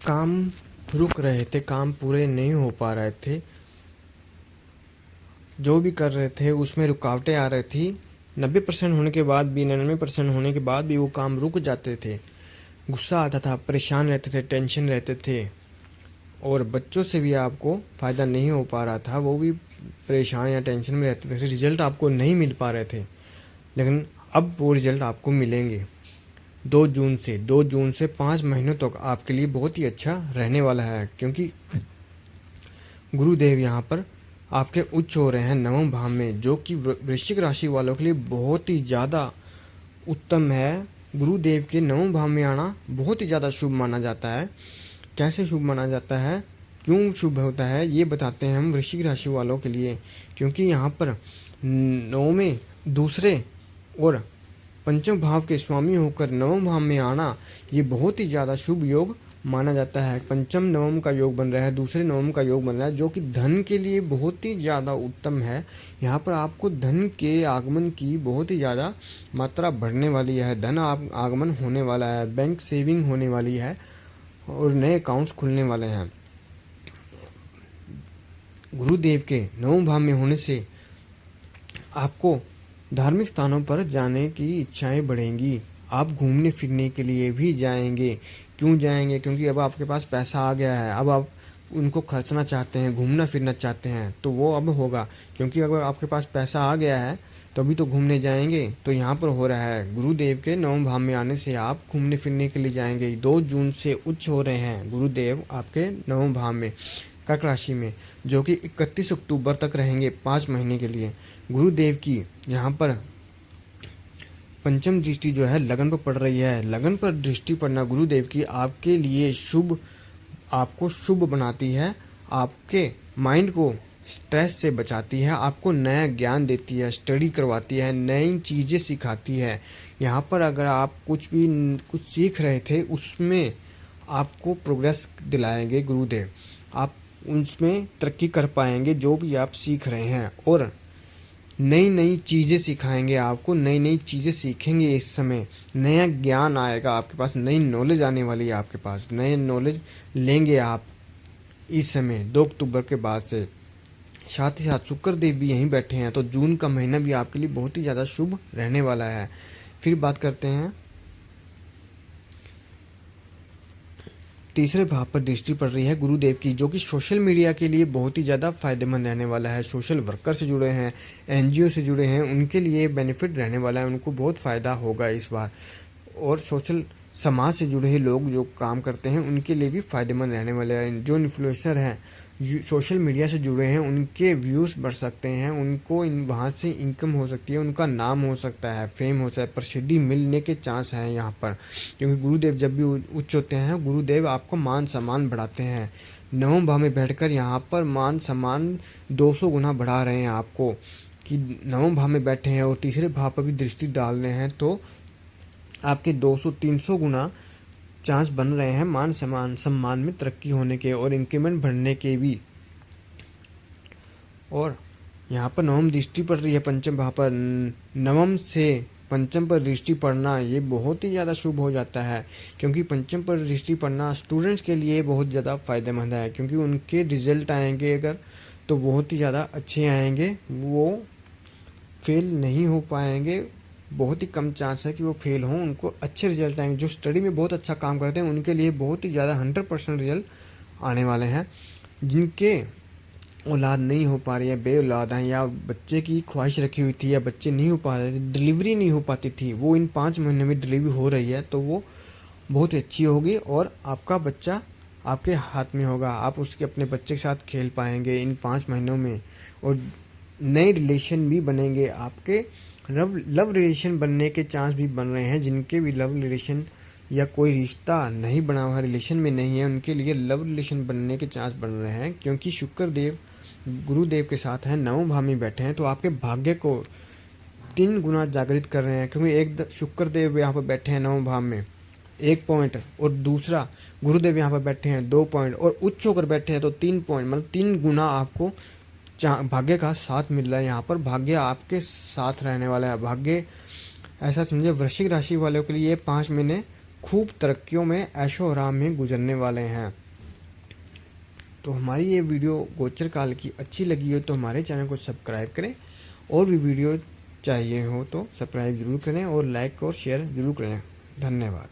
काम रुक रहे थे, काम पूरे नहीं हो पा रहे थे, जो भी कर रहे थे उसमें रुकावटें आ रही थी। 90% होने के बाद भी, 99% होने के बाद भी वो काम रुक जाते थे। गुस्सा आता था, परेशान रहते थे, टेंशन रहते थे, और बच्चों से भी आपको फ़ायदा नहीं हो पा रहा था, वो भी परेशान या टेंशन में रहते थे, रिजल्ट आपको नहीं मिल पा रहे थे। लेकिन अब वो रिजल्ट आपको मिलेंगे 2 जून से 5 महीनों तक आपके लिए बहुत ही अच्छा रहने वाला है, क्योंकि गुरुदेव यहाँ पर आपके उच्च हो रहे हैं नवम भाव में, जो कि वृश्चिक राशि वालों के लिए बहुत ही ज़्यादा उत्तम है। गुरुदेव के नवम भाव में आना बहुत ही ज़्यादा शुभ माना जाता है। कैसे शुभ माना जाता है, क्यों शुभ होता है, ये बताते हैं हम वृश्चिक राशि वालों के लिए। क्योंकि यहाँ पर नौवें, दूसरे और पंचम भाव के स्वामी होकर नवम भाव में आना, ये बहुत ही ज़्यादा शुभ योग माना जाता है। पंचम नवम का योग बन रहा है, दूसरे नवम का योग बन रहा है, जो कि धन के लिए बहुत ही ज़्यादा उत्तम है। यहाँ पर आपको धन के आगमन की बहुत ही ज़्यादा मात्रा बढ़ने वाली है, धन आगमन होने वाला है, बैंक सेविंग होने वाली है और नए अकाउंट्स खुलने वाले हैं। गुरुदेव के नवम भाव में होने से आपको धार्मिक स्थानों पर जाने की इच्छाएं बढ़ेंगी। आप घूमने फिरने के लिए भी जाएंगे। क्यों जाएंगे? क्योंकि अब आपके पास पैसा आ गया है, अब आप उनको खर्चना चाहते हैं, घूमना फिरना चाहते हैं, तो वो अब होगा। क्योंकि अगर आपके पास पैसा आ गया है तो अभी तो घूमने जाएंगे। तो यहाँ पर हो रहा है, गुरुदेव के नवम भाव में आने से आप घूमने फिरने के लिए जाएंगे। 2 जून से उच्च हो रहे हैं गुरुदेव आपके नवम भाव में, कर्क राशि में, जो कि 31 अक्टूबर तक रहेंगे 5 महीने के लिए। गुरुदेव की यहाँ पर पंचम दृष्टि जो है लगन पर पड़ रही है। लगन पर दृष्टि पड़ना गुरुदेव की आपके लिए शुभ, आपको शुभ बनाती है, आपके माइंड को स्ट्रेस से बचाती है, आपको नया ज्ञान देती है, स्टडी करवाती है, नई चीज़ें सिखाती है। यहाँ पर अगर आप कुछ सीख रहे थे, उसमें आपको प्रोग्रेस दिलाएंगे गुरुदेव। आप उसमें तरक्की कर पाएंगे जो भी आप सीख रहे हैं, और नई नई चीज़ें सिखाएंगे आपको, नई नई चीज़ें सीखेंगे। इस समय नया ज्ञान आएगा आपके पास, नई नॉलेज आने वाली है आपके पास, नए नॉलेज लेंगे आप इस समय 2 अक्टूबर के बाद से। साथ ही साथ शुक्र देव भी यहीं बैठे हैं, तो जून का महीना भी आपके लिए बहुत ही ज़्यादा शुभ रहने वाला है। फिर बात करते हैं तीसरे भाव पर दृष्टि पड़ रही है गुरुदेव की, जो कि सोशल मीडिया के लिए बहुत ही ज़्यादा फायदेमंद रहने वाला है। सोशल वर्कर से जुड़े हैं, एनजीओ से जुड़े हैं, उनके लिए बेनिफिट रहने वाला है, उनको बहुत फ़ायदा होगा इस बार। और सोशल समाज से जुड़े हुए लोग जो काम करते हैं उनके लिए भी फ़ायदेमंद रहने वाले हैं। जो इन्फ्लुएंसर हैं, सोशल मीडिया से जुड़े हैं, उनके व्यूज़ बढ़ सकते हैं, उनको वहाँ से इनकम हो सकती है, उनका नाम हो सकता है, फेम हो सकता है, प्रसिद्धि मिलने के चांस हैं यहाँ पर। क्योंकि गुरुदेव जब भी उच्च होते हैं, गुरुदेव आपको मान सम्मान बढ़ाते हैं। नवम भाव में बैठकर यहाँ पर मान सम्मान 200 गुना बढ़ा रहे हैं आपको, कि नवम भाव में बैठे हैं और तीसरे भाव पर भी दृष्टि डाल रहे हैं, तो आपके 200-300 गुना चांस बन रहे हैं मान सम्मान में तरक्की होने के और इंक्रीमेंट बढ़ने के भी। और यहाँ पर नवम दृष्टि पड़ रही है पंचम भाव पर, नवम से पंचम पर दृष्टि पड़ना ये बहुत ही ज़्यादा शुभ हो जाता है। क्योंकि पंचम पर दृष्टि पड़ना स्टूडेंट्स के लिए बहुत ज़्यादा फ़ायदेमंद है, क्योंकि उनके रिजल्ट आएंगे अगर, तो बहुत ही ज़्यादा अच्छे आएंगे, वो फेल नहीं हो पाएंगे। बहुत ही कम चांस है कि वो फेल हों, उनको अच्छे रिजल्ट आएंगे। जो स्टडी में बहुत अच्छा काम करते हैं उनके लिए बहुत ही ज़्यादा 100% रिजल्ट आने वाले हैं। जिनके औलाद नहीं हो पा रही है, बे औलाद हैं, या बच्चे की ख्वाहिश रखी हुई थी, या बच्चे नहीं हो पा रहे थे, डिलीवरी नहीं हो पाती थी, वो इन 5 महीने में डिलीवरी हो रही है, तो वो बहुत ही अच्छी होगी और आपका बच्चा आपके हाथ में होगा। आप उसके अपने बच्चे के साथ खेल पाएंगे इन 5 महीनों में, और नए रिलेशन भी बनेंगे आपके। लव रिलेशन बनने के चांस भी बन रहे हैं। जिनके भी लव रिलेशन या कोई रिश्ता नहीं बना हुआ, रिलेशन में नहीं है, उनके लिए लव रिलेशन बनने के चांस बन रहे हैं। क्योंकि शुक्र देव गुरुदेव के साथ हैं, नवम भाव में बैठे हैं, तो आपके भाग्य को 3 गुना जागृत कर रहे हैं। क्योंकि एक शुक्र देव यहाँ पर बैठे हैं नवम भाव में 1 पॉइंट, और दूसरा गुरुदेव यहाँ पर बैठे हैं 2 पॉइंट, और उच्च होकर बैठे हैं तो 3 पॉइंट, मतलब 3 गुना आपको भाग्य का साथ मिल रहा है। यहाँ पर भाग्य आपके साथ रहने वाला है। भाग्य ऐसा समझे, वृश्चिक राशि वालों के लिए 5 महीने खूब तरक्कियों में ऐशो आराम में गुजरने वाले हैं। तो हमारी ये वीडियो गोचर काल की अच्छी लगी हो तो हमारे चैनल को सब्सक्राइब करें, और भी वीडियो चाहिए हो तो सब्सक्राइब ज़रूर करें और लाइक और शेयर ज़रूर करें। धन्यवाद।